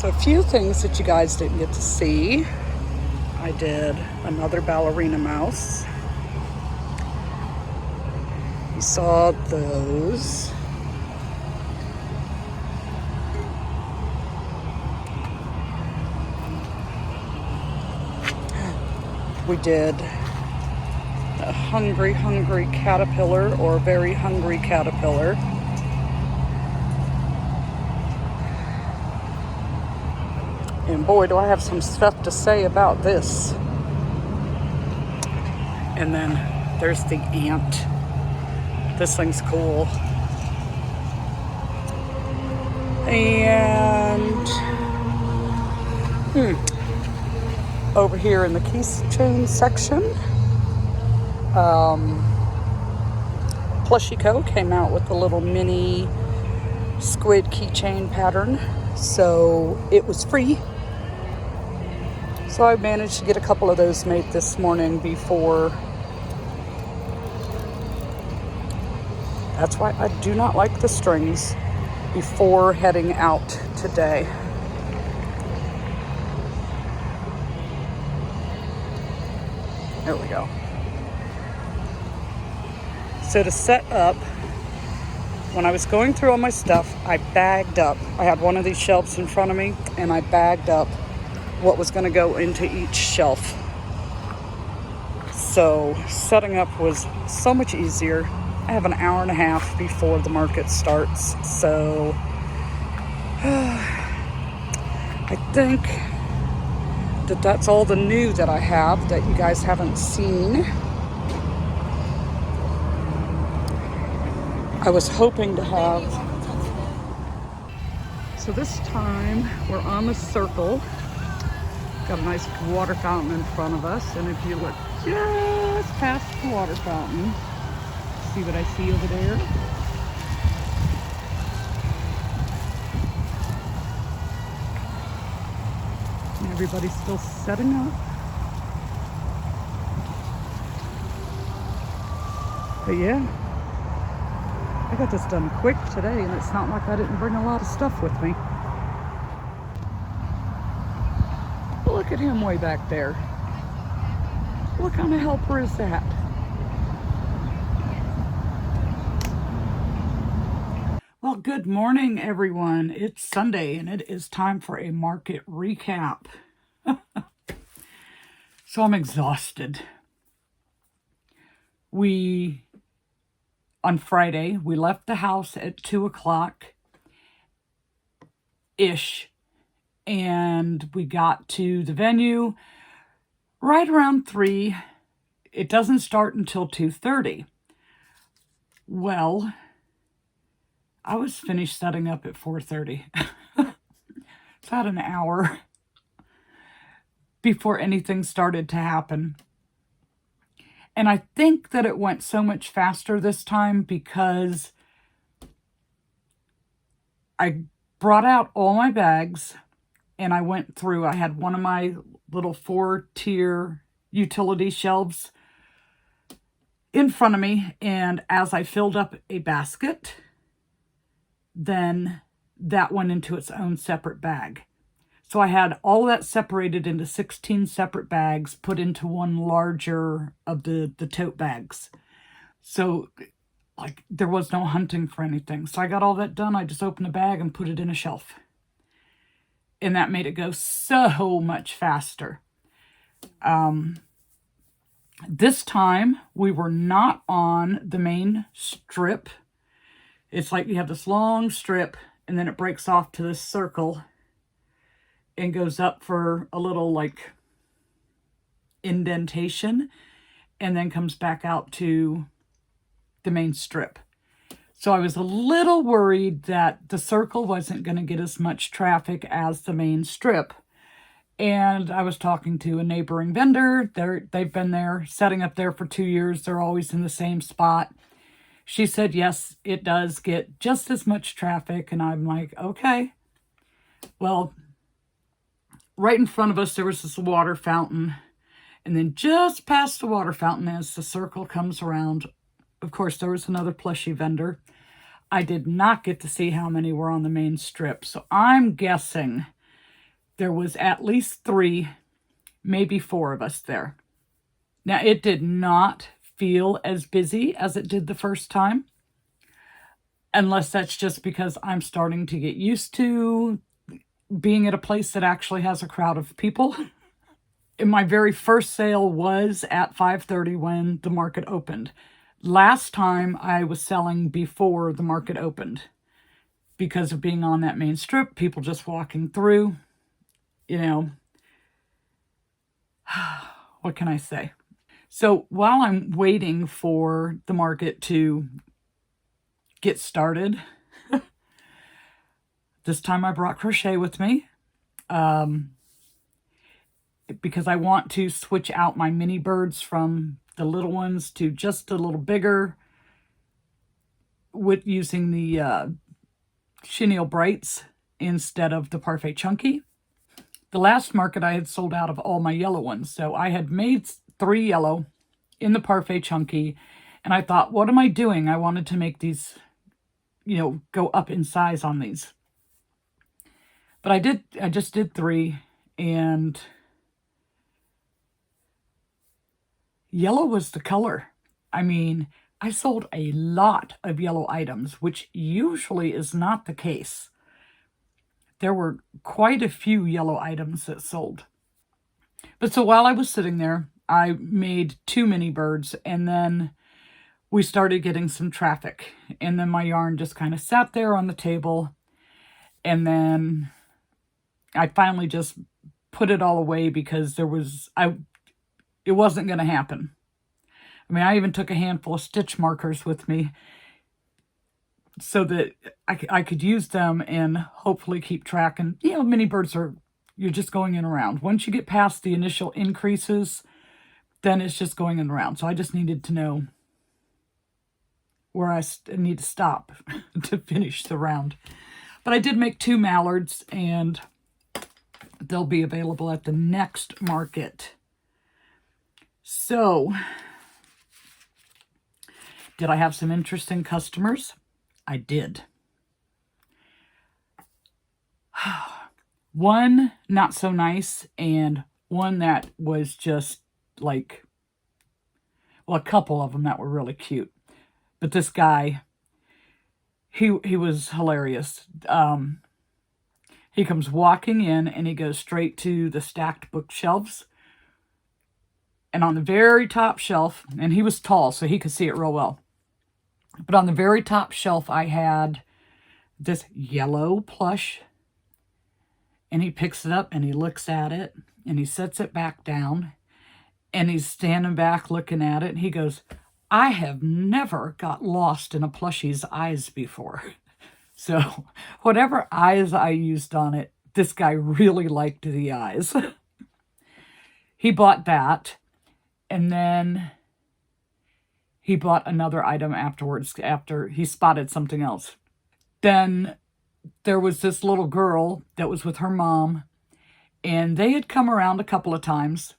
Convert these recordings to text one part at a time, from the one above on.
So a few things that you guys didn't get to see. I did another ballerina mouse. You saw those. We did a hungry caterpillar or very hungry caterpillar. And boy, do I have some stuff to say about this. And then there's the ant. This thing's cool. And over here in the keychain section, Plushie Co. came out with a little mini squid keychain pattern. So it was free. So I managed to get a couple of those made this morning before. That's why I do not like the strings before heading out today. There we go. So to set up, when I was going through all my stuff, I bagged up. I had one of these shelves in front of me, and I bagged up what was going to go into each shelf. So setting up was so much easier. I have an hour and a half before the market starts, so I think that that's all the new that I have that you guys haven't seen. I was hoping to have. So this time we're on the circle. Got a nice water fountain in front of us, and if you look just past the water fountain, see what I see over there? And everybody's still setting up. But yeah, I got this done quick today, and it's not like I didn't bring a lot of stuff with me. Look at him way back there. What kind of helper is that? Well, good morning, everyone. It's Sunday, and it is time for a market recap. So I'm exhausted. On Friday, we left the house at 2 o'clock-ish, and we got to the venue right around 3. It doesn't start until 2:30. Well, I was finished setting up at 4:30. It's about an hour before anything started to happen. And I think that it went so much faster this time because I brought out all my bags and I went through. I had one of my little 4-tier utility shelves in front of me, and as I filled up a basket, then that went into its own separate bag. So I had all of that separated into 16 separate bags, put into one larger of the tote bags. So like there was no hunting for anything. So I got all that done. I just opened the bag and put it in a shelf. And that made it go so much faster. This time we were not on the main strip. It's like you have this long strip and then it breaks off to this circle and goes up for a little like indentation and then comes back out to the main strip. So I was a little worried that the circle wasn't going to get as much traffic as the main strip. And I was talking to a neighboring vendor. They've been there, setting up there for 2 years. They're always in the same spot. She said, yes, it does get just as much traffic. And I'm like, okay. Well, right in front of us, there was this water fountain. And then just past the water fountain, as the circle comes around, of course, there was another plushie vendor. I did not get to see how many were on the main strip. So I'm guessing there was at least 3, maybe 4 of us there. Now, it did not feel as busy as it did the first time, unless that's just because I'm starting to get used to being at a place that actually has a crowd of people. And my very first sale was at 5:30 when the market opened. Last time I was selling before the market opened because of being on that main strip, people just walking through, you know, what can I say? So while I'm waiting for the market to get started, this time I brought crochet with me because I want to switch out my mini birds from the little ones to just a little bigger with using the chenille brights instead of the Parfait Chunky. The last market I had sold out of all my yellow ones, so I had made 3 yellow in the Parfait Chunky, and I thought, what am I doing? I wanted to make these, go up in size on these. But I just did 3, and yellow was the color. I mean, I sold a lot of yellow items, which usually is not the case. There were quite a few yellow items that sold. But so while I was sitting there, I made 2 mini birds, and then we started getting some traffic. And then my yarn just kind of sat there on the table, and then I finally just put it all away because it wasn't going to happen. I mean, I even took a handful of stitch markers with me so that I could use them and hopefully keep track. And, mini birds you're just going in around. Once you get past the initial increases, then it's just going in around. So I just needed to know where I need to stop to finish the round. But I did make 2 mallards, and they'll be available at the next market. So, did I have some interesting customers? I did. One not so nice, and one that was just like, well, a couple of them that were really cute. But this guy, he was hilarious. He comes walking in, and he goes straight to the stacked bookshelves. And on the very top shelf, and he was tall, so he could see it real well. But on the very top shelf, I had this yellow plush. And he picks it up, and he looks at it, and he sets it back down. And he's standing back looking at it. And he goes, I have never got lost in a plushie's eyes before. So whatever eyes I used on it, this guy really liked the eyes. He bought that. And then he bought another item afterwards, after he spotted something else. Then there was this little girl that was with her mom, and they had come around a couple of times,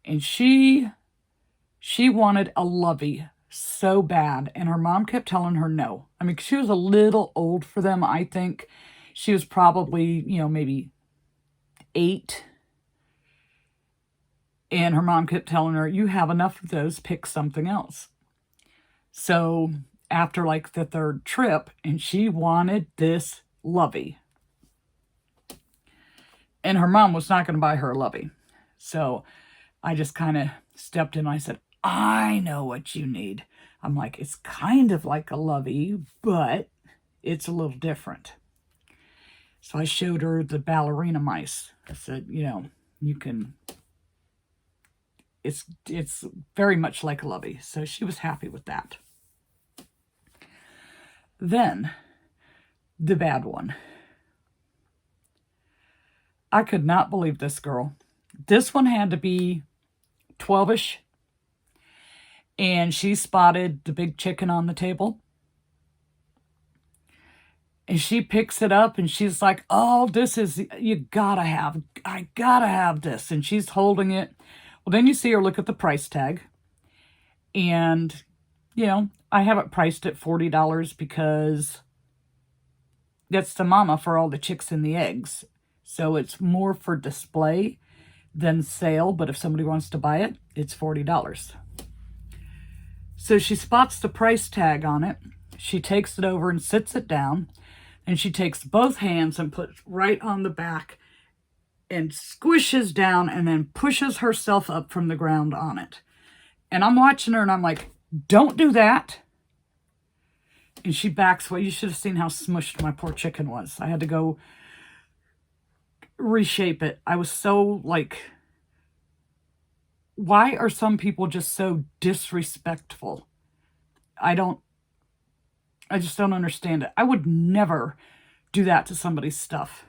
and she wanted a lovey so bad, and her mom kept telling her no. I mean, she was a little old for them. I think she was probably, maybe 8. And her mom kept telling her, you have enough of those, pick something else. So after like the 3rd trip, and she wanted this lovey. And her mom was not going to buy her a lovey. So I just kind of stepped in and I said, I know what you need. I'm like, it's kind of like a lovey, but it's a little different. So I showed her the ballerina mice. I said, you can... It's very much like a lovey. So she was happy with that. Then, the bad one. I could not believe this girl. This one had to be 12-ish. And she spotted the big chicken on the table. And she picks it up and she's like, oh, I gotta have this. And she's holding it. Well, then you see her look at the price tag. And, I have it priced at $40 because that's the mama for all the chicks and the eggs. So it's more for display than sale, but if somebody wants to buy it, it's $40. So she spots the price tag on it. She takes it over and sits it down, and she takes both hands and puts right on the back and squishes down and then pushes herself up from the ground on it. And I'm watching her and I'm like, don't do that. And she backs away. You should have seen how smushed my poor chicken was. I had to go reshape it. I was so like, why are some people just so disrespectful? I just don't understand it. I would never do that to somebody's stuff.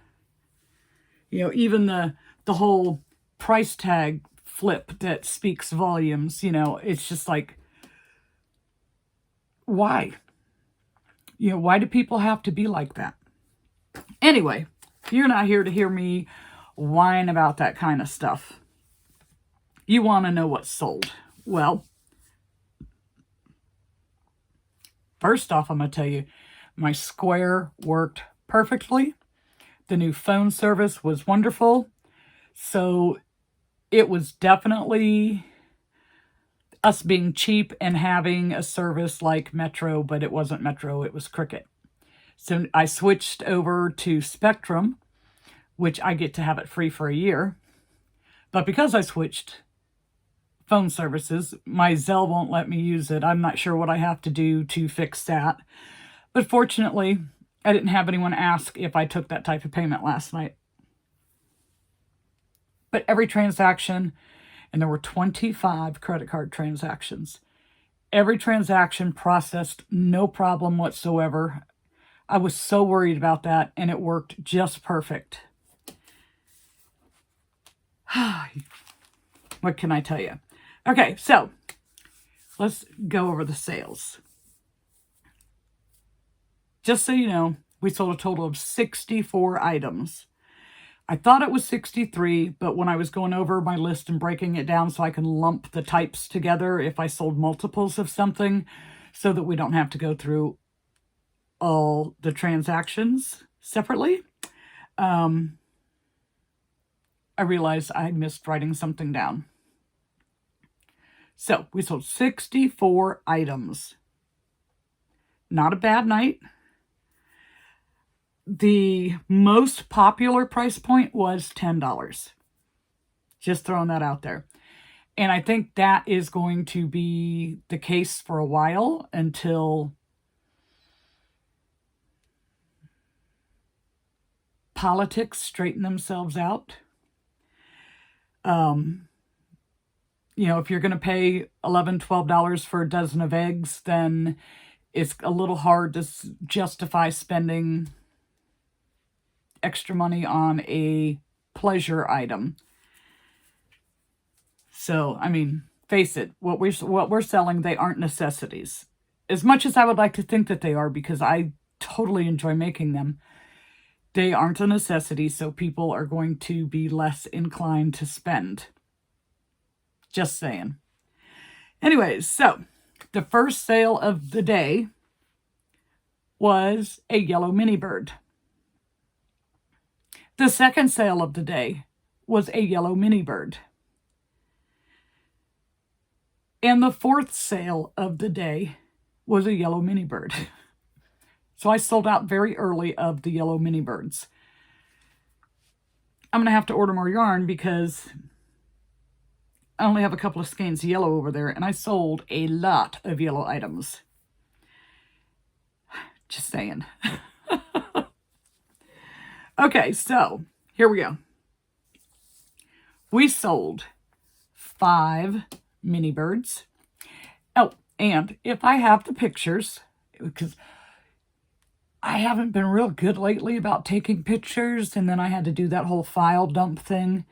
You know, even the whole price tag flip that speaks volumes, you know, it's just like, why? You know, why do people have to be like that? Anyway, you're not here to hear me whine about that kind of stuff. You want to know what's sold. Well, first off, I'm going to tell you, my square worked perfectly. The new phone service was wonderful. So it was definitely us being cheap and having a service like Metro, but it wasn't Metro, it was Cricket. So I switched over to Spectrum, which I get to have it free for a year. But because I switched phone services, my Zelle won't let me use it. I'm not sure what I have to do to fix that. But fortunately, I didn't have anyone ask if I took that type of payment last night. But every transaction, and there were 25 credit card transactions, every transaction processed no problem whatsoever. I was so worried about that, and it worked just perfect. What can I tell you? Okay, so let's go over the sales. Just so you know, we sold a total of 64 items. I thought it was 63, but when I was going over my list and breaking it down so I can lump the types together if I sold multiples of something so that we don't have to go through all the transactions separately, I realized I missed writing something down. So we sold 64 items. Not a bad night. The most popular price point was $10. Just throwing that out there. And I think that is going to be the case for a while until politics straighten themselves out. You know, if you're going to pay $11, $12 for a dozen of eggs, then it's a little hard to justify spending extra money on a pleasure item. So, I mean, face it, what we're selling, they aren't necessities. As much as I would like to think that they are, because I totally enjoy making them, they aren't a necessity, so people are going to be less inclined to spend. Just saying. Anyways, so the first sale of the day was a yellow mini bird. The second sale of the day was a yellow mini bird. And the fourth sale of the day was a yellow mini bird. So I sold out very early of the yellow mini birds. I'm going to have to order more yarn because I only have a couple of skeins of yellow over there, and I sold a lot of yellow items. Just saying. Okay, so here we go. We sold 5 mini birds. Oh, and if I have the pictures, because I haven't been real good lately about taking pictures, and then I had to do that whole file dump thing.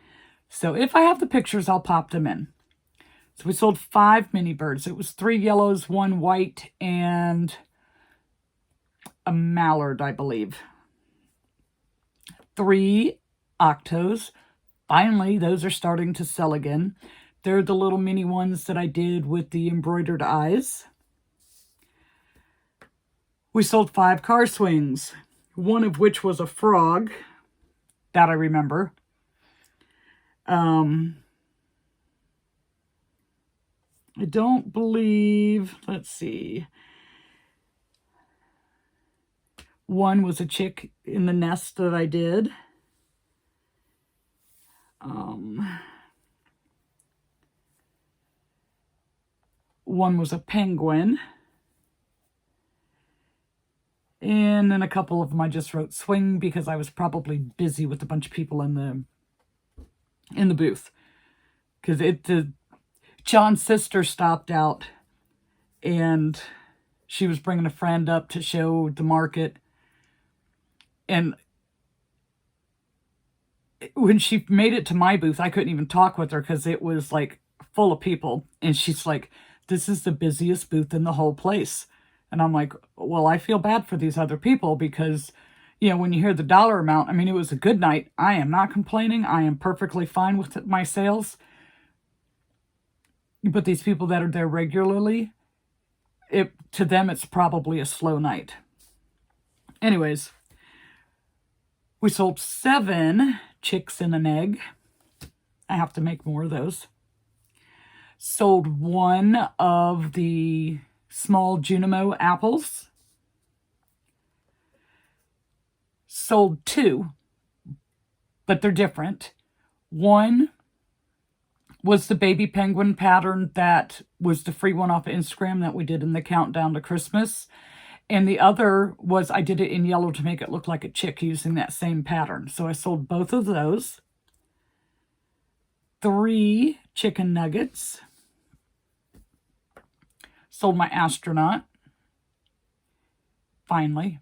So if I have the pictures, I'll pop them in. So we sold 5 mini birds. It was 3 yellows, 1 white, and a mallard, I believe. 3 octos. Finally, those are starting to sell again. They're the little mini ones that I did with the embroidered eyes. We sold 5 car swings, one of which was a frog. That I remember. I don't believe, let's see. One was a chick in the nest that I did. One was a penguin. And then a couple of them I just wrote swing because I was probably busy with a bunch of people in the booth. Because John's sister stopped out and she was bringing a friend up to show the market. And when she made it to my booth, I couldn't even talk with her because it was like full of people. And she's like, this is the busiest booth in the whole place. And I'm like, well, I feel bad for these other people because, you know, when you hear the dollar amount, I mean, it was a good night. I am not complaining. I am perfectly fine with my sales. But these people that are there regularly, to them, it's probably a slow night. Anyways, we sold 7 chicks in an egg. I have to make more of those. Sold 1 of the small Junimo apples. Sold 2, but they're different. One was the baby penguin pattern that was the free one off of Instagram that we did in the countdown to Christmas. And the other was, I did it in yellow to make it look like a chick using that same pattern. So I sold both of those. 3 chicken nuggets. Sold my astronaut. Finally.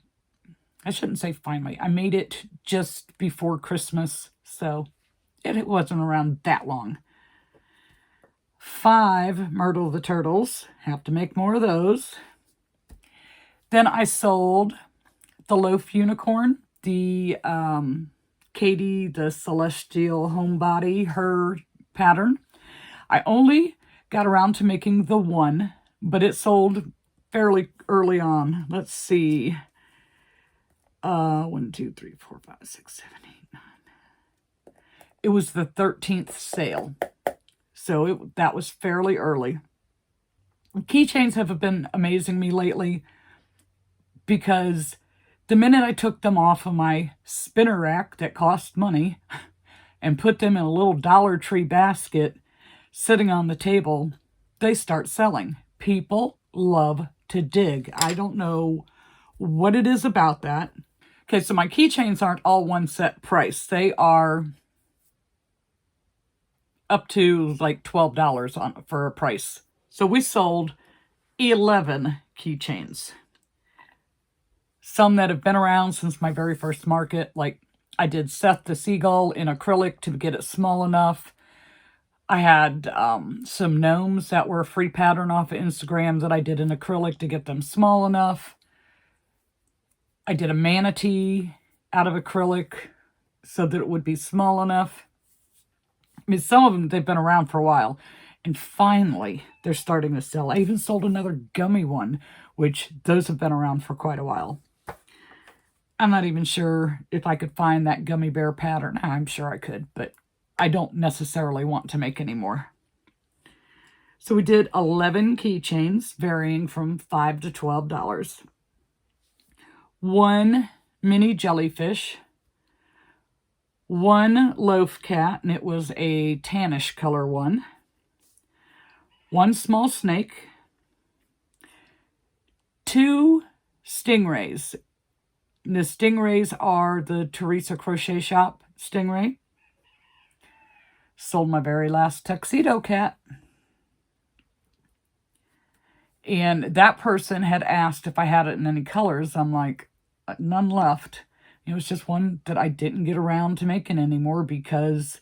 I shouldn't say finally. I made it just before Christmas, so it wasn't around that long. 5 Myrtle the Turtles. Have to make more of those. Then I sold the Loaf Unicorn, the Katie, the Celestial Homebody, her pattern. I only got around to making the one, but it sold fairly early on. Let's see. 1, 2, 3, 4, 5, 6, 7, 8, 9. It was the 13th sale. So that was fairly early. Keychains have been amazing me lately because the minute I took them off of my spinner rack that cost money and put them in a little Dollar Tree basket sitting on the table, they start selling. People love to dig. I don't know what it is about that. Okay, so my keychains aren't all one set price. They are up to like $12 for a price. So we sold 11 keychains. Some that have been around since my very first market. Like I did Seth the Seagull in acrylic to get it small enough. I had some gnomes that were a free pattern off of Instagram that I did in acrylic to get them small enough. I did a manatee out of acrylic so that it would be small enough. I mean, some of them, they've been around for a while. And finally, they're starting to sell. I even sold another gummy one, which those have been around for quite a while. I'm not even sure if I could find that gummy bear pattern. I'm sure I could, but I don't necessarily want to make any more. So we did 11 keychains, varying from $5 to $12. 1 mini jellyfish. 1 loaf cat, and it was a tannish color one. 1 small snake. 2 stingrays. And the stingrays are the Teresa Crochet Shop stingray. Sold my very last tuxedo cat. And that person had asked if I had it in any colors. I'm like, none left. It was just one that I didn't get around to making anymore because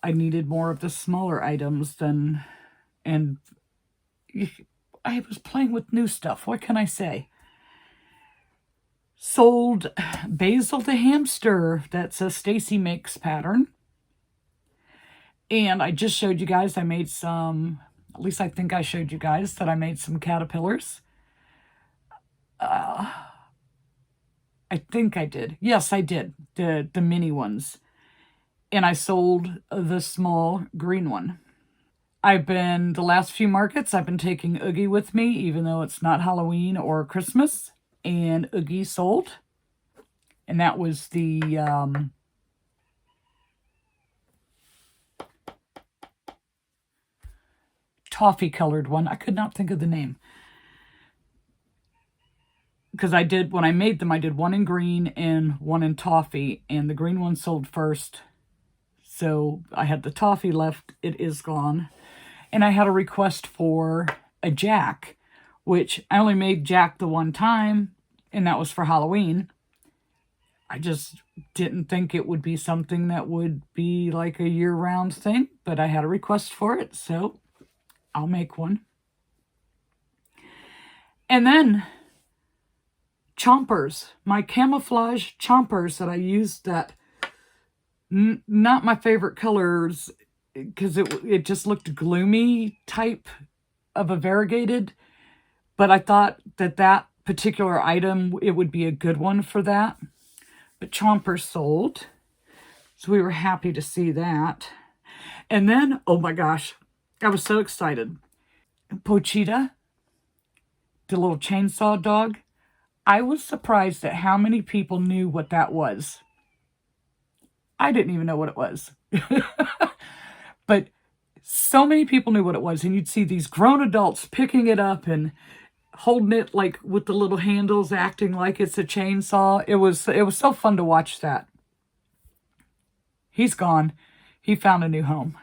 I needed more of the smaller items than, and I was playing with new stuff. What can I say? Sold Basil the Hamster. That's a Stacy Makes pattern. And I just showed you guys I made some, at least I think I showed you guys that I made some caterpillars. I think I did. Yes, I did. The mini ones. And I sold the small green one. The last few markets, I've been taking Oogie with me, even though it's not Halloween or Christmas. And Oogie sold. And that was the toffee colored one. I could not think of the name. Because when I made them, I did one in green and one in toffee. And the green one sold first. So I had the toffee left. It is gone. And I had a request for a Jack, which I only made Jack the one time, and that was for Halloween. I just didn't think it would be something that would be like a year-round thing, but I had a request for it, so I'll make one. And then chompers, my camouflage chompers that I used that not my favorite colors, because it just looked gloomy type of a variegated, but I thought that particular item, it would be a good one for that. But chompers sold, so we were happy to see that. And then, oh my gosh, I was so excited. Pochita, the little chainsaw dog, I was surprised at how many people knew what that was. I didn't even know what it was. But so many people knew what it was, and you'd see these grown adults picking it up and holding it like with the little handles, acting like it's a chainsaw. It was so fun to watch that. He's gone. He found a new home.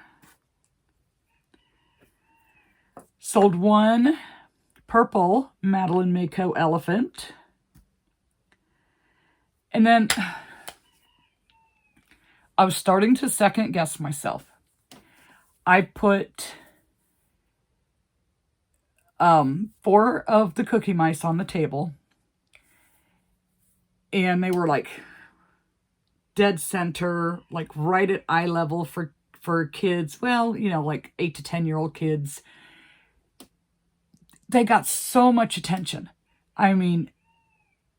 Sold one purple Madeline Mako elephant. And then I was starting to second guess myself. I put 4 of the cookie mice on the table, and they were like dead center, like right at eye level for kids. Well, like 8 to 10-year-old kids. They got so much attention. I mean,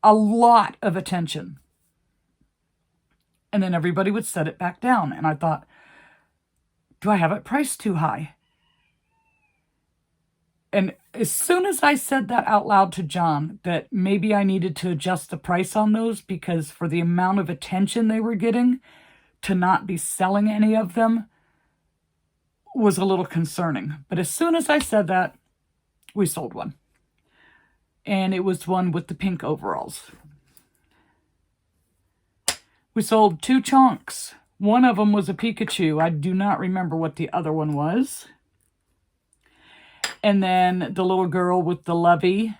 a lot of attention. And then everybody would set it back down, and I thought, do I have it priced too high? And as soon as I said that out loud to John, that maybe I needed to adjust the price on those, because for the amount of attention they were getting, to not be selling any of them was a little concerning. But as soon as I said that, we sold one. And it was one with the pink overalls. We sold 2 chunks. One of them was a Pikachu. I do not remember what the other one was. And then the little girl with the lovey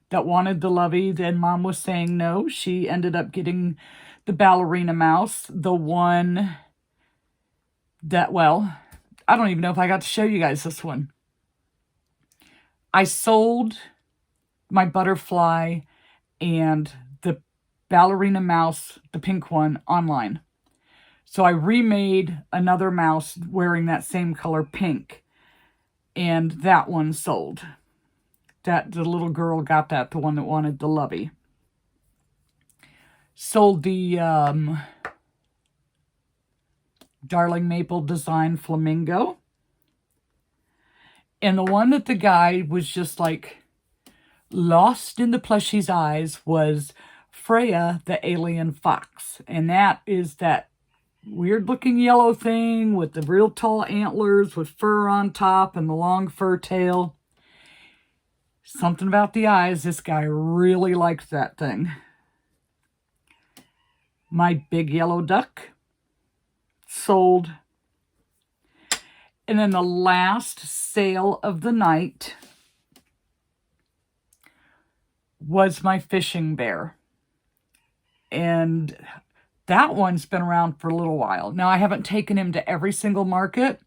that wanted the lovey, then Mom was saying no. She ended up getting the ballerina mouse. The one that, well, I don't even know if I got to show you guys this one. I sold my butterfly and the ballerina mouse, the pink one, online. So I remade another mouse wearing that same color pink, and that one sold. The little girl got that, the one that wanted the lovey. Sold the Darling Maple Design Flamingo. And the one that the guy was just like lost in the plushie's eyes was Freya the Alien Fox. And that is that weird looking yellow thing with the real tall antlers with fur on top and the long fur tail. Something about the eyes. This guy really liked that thing. My big yellow duck sold. And then the last sale of the night was my fishing bear. And that one's been around for a little while. Now, I haven't taken him to every single market.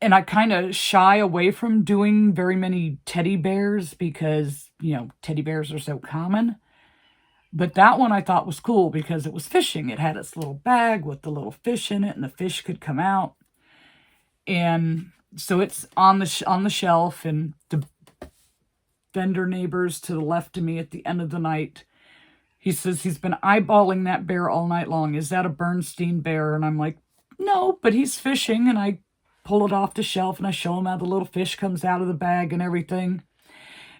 And I kind of shy away from doing very many teddy bears because, teddy bears are so common. But that one I thought was cool because it was fishing. It had its little bag with the little fish in it, and the fish could come out. And so it's on the shelf, and the vendor neighbors to the left of me at the end of the night. He says he's been eyeballing that bear all night long. Is that a Bernstein bear? And I'm like, no, but he's fishing. And I pull it off the shelf and I show him how the little fish comes out of the bag and everything.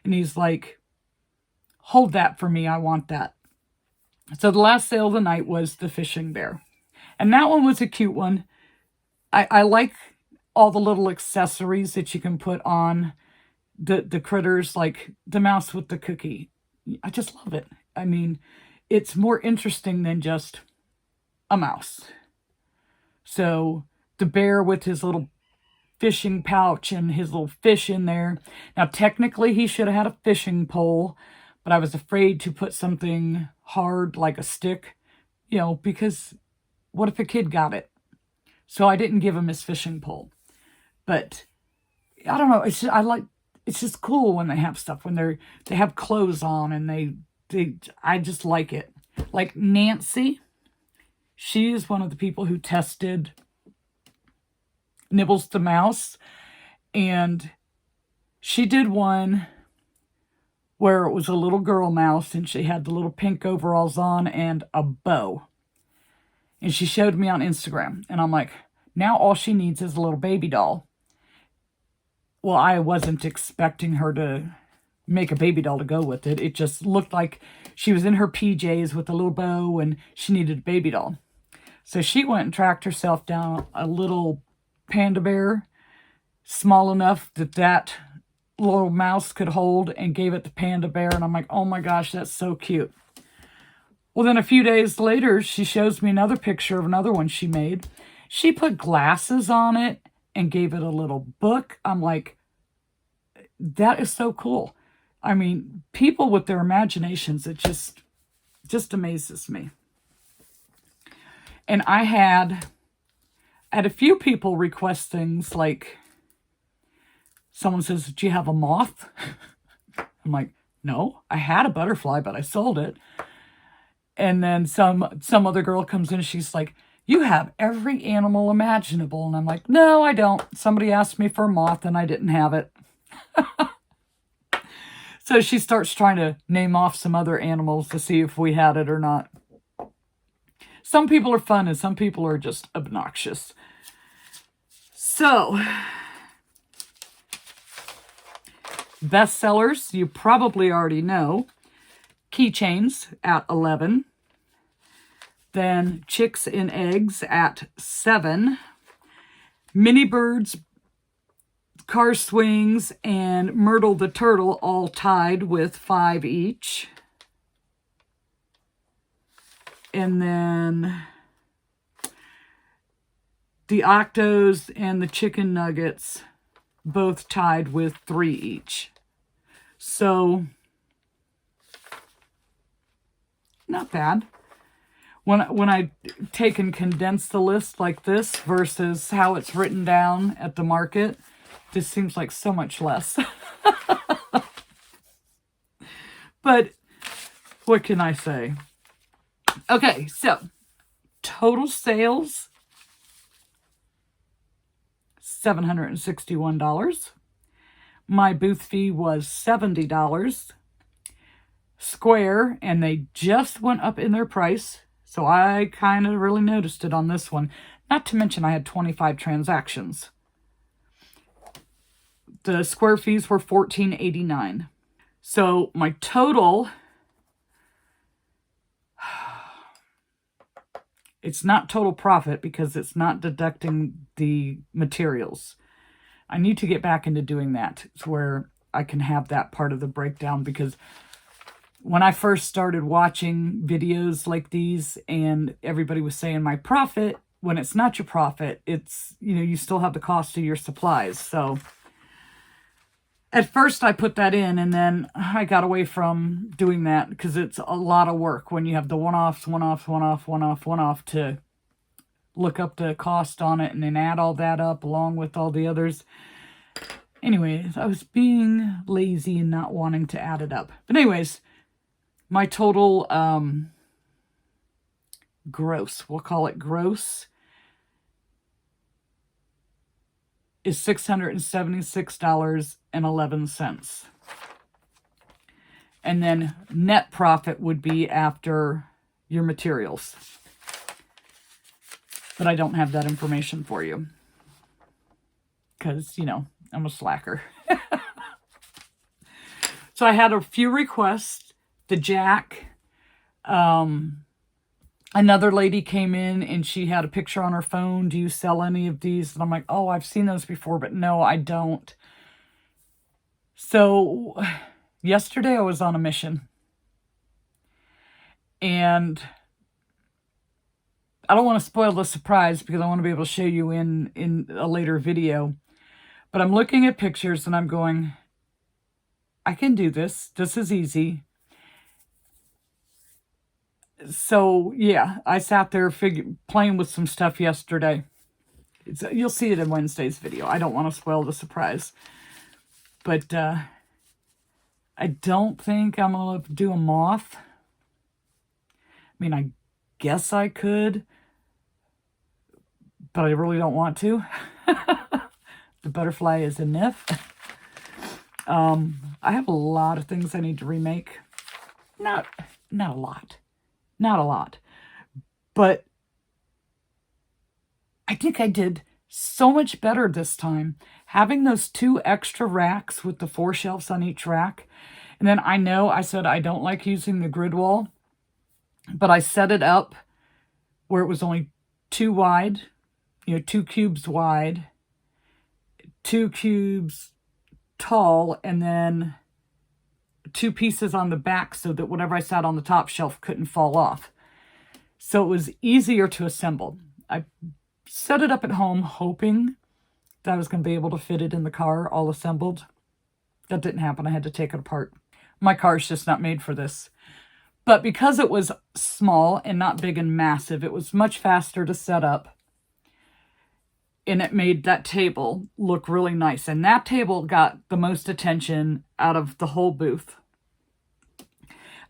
And he's like, hold that for me. I want that. So the last sale of the night was the fishing bear. And that one was a cute one. I like all the little accessories that you can put on the critters, like the mouse with the cookie. I just love it. I mean, it's more interesting than just a mouse. So the bear with his little fishing pouch and his little fish in there. Now, technically, he should have had a fishing pole, but I was afraid to put something hard like a stick, because what if a kid got it? So I didn't give him his fishing pole. But I don't know. It's just cool when they have stuff, when they have clothes on, and I just like it. Like Nancy, she is one of the people who tested Nibbles the Mouse, and she did one where it was a little girl mouse, and she had the little pink overalls on and a bow. And she showed me on Instagram, and I'm like, now all she needs is a little baby doll. Well, I wasn't expecting her to make a baby doll to go with it. It just looked like she was in her PJs with a little bow and she needed a baby doll. So she went and tracked herself down a little panda bear, small enough that little mouse could hold, and gave it the panda bear. And I'm like, oh my gosh, that's so cute. Well, then a few days later, she shows me another picture of another one she made. She put glasses on it and gave it a little book. I'm like, that is so cool. I mean, people with their imaginations, it just amazes me. And I had a few people request things like, someone says, do you have a moth? I'm like, no, I had a butterfly, but I sold it. And then some other girl comes in, she's like, you have every animal imaginable. And I'm like, no, I don't. Somebody asked me for a moth and I didn't have it. So she starts trying to name off some other animals to see if we had it or not. Some people are fun and some people are just obnoxious. So, bestsellers, you probably already know. Keychains at 11. Then Chicks and Eggs at 7. Mini Birds, Car Swings, and Myrtle the Turtle all tied with 5 each. And then the Octos and the Chicken Nuggets both tied with 3 each. So, not bad. When I take and condense the list like this versus how it's written down at the market, this seems like so much less. But what can I say? Okay, so total sales, $761. My booth fee was $70. Square, and they just went up in their price, so I kind of really noticed it on this one. Not to mention I had 25 transactions. The square fees were $14.89. So my total, it's not total profit because it's not deducting the materials. I need to get back into doing that to where I can have that part of the breakdown, because when I first started watching videos like these and everybody was saying my profit, when it's not your profit, it's, you still have the cost of your supplies. So at first I put that in, and then I got away from doing that because it's a lot of work when you have the one-offs to look up the cost on it and then add all that up along with all the others. Anyways, I was being lazy and not wanting to add it up. But anyways, my total gross, we'll call it gross, is $676.11. And then net profit would be after your materials. But I don't have that information for you. Because, you know, I'm a slacker. So I had a few requests. The jack. Another lady came in and she had a picture on her phone. Do you sell any of these? And I'm like, oh, I've seen those before, but no, I don't. So yesterday I was on a mission. And I don't want to spoil the surprise because I want to be able to show you in a later video. But I'm looking at pictures and I'm going, I can do this. This is easy. So, yeah, I sat there playing with some stuff yesterday. You'll see it in Wednesday's video. I don't want to spoil the surprise. But I don't think I'm going to do a moth. I mean, I guess I could, but I really don't want to. The butterfly is a nif. I have a lot of things I need to remake. Not a lot. Not a lot. But I think I did so much better this time. Having those 2 extra racks with the 4 shelves on each rack. And then I know I said I don't like using the grid wall. But I set it up where it was only 2 wide. You know, 2 cubes wide. 2 cubes tall. And then 2 pieces on the back so that whatever I sat on the top shelf couldn't fall off. So it was easier to assemble. I set it up at home hoping that I was going to be able to fit it in the car all assembled. That didn't happen. I had to take it apart. My car's just not made for this. But because it was small and not big and massive, it was much faster to set up. And it made that table look really nice. And that table got the most attention out of the whole booth.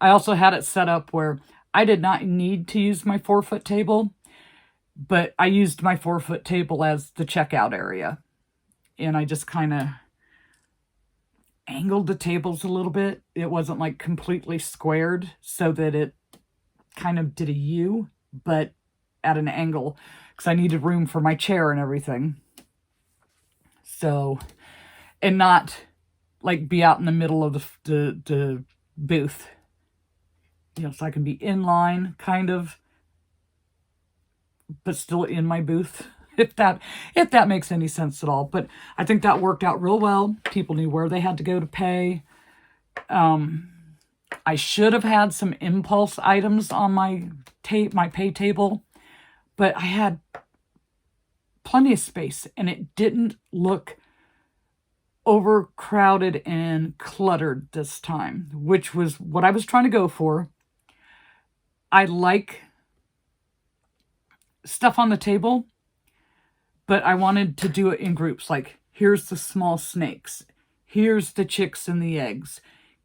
I also had it set up where I did not need to use my 4-foot table, but I used my 4-foot table as the checkout area. And I just kind of angled the tables a little bit. It wasn't like completely squared so that it kind of did a U, but at an angle. Because I needed room for my chair and everything. So, and not like be out in the middle of the booth. You know, so I can be in line, kind of, but still in my booth. If that makes any sense at all. But I think that worked out real well. People knew where they had to go to pay. I should have had some impulse items on my pay table. But I had plenty of space, and it didn't look overcrowded and cluttered this time, which was what I was trying to go for. I like stuff on the table, but I wanted to do it in groups. Like, here's the small snakes. Here's the chicks and the eggs.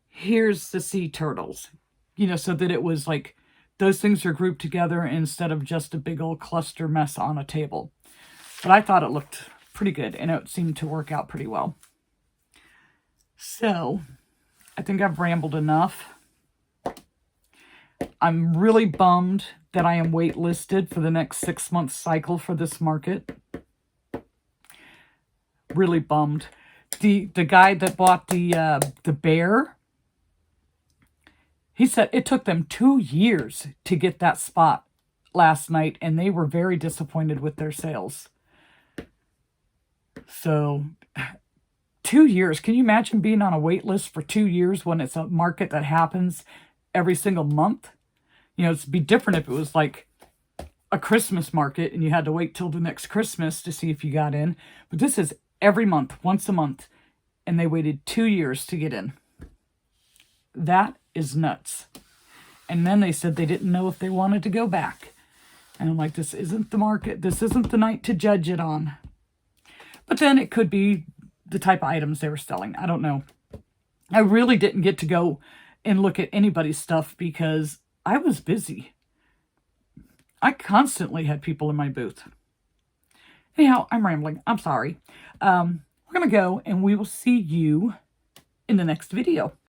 Here's the sea turtles. You know, so that it was like, those things are grouped together instead of just a big old cluster mess on a table. But I thought it looked pretty good, and it seemed to work out pretty well. So, I think I've rambled enough. I'm really bummed that I am waitlisted for the next 6-month cycle for this market. Really bummed. The guy that bought the bear, he said it took them 2 years to get that spot last night, and they were very disappointed with their sales. So, 2 years. Can you imagine being on a wait list for 2 years when it's a market that happens every single month? You know, it'd be different if it was like a Christmas market and you had to wait till the next Christmas to see if you got in. But this is every month, once a month, and they waited 2 years to get in. That is nuts. And then they said they didn't know if they wanted to go back. And I'm like, this isn't the market. This isn't the night to judge it on. But then it could be the type of items they were selling. I don't know. I really didn't get to go and look at anybody's stuff because I was busy. I constantly had people in my booth. Anyhow, I'm rambling. I'm sorry. We're going to go and we will see you in the next video.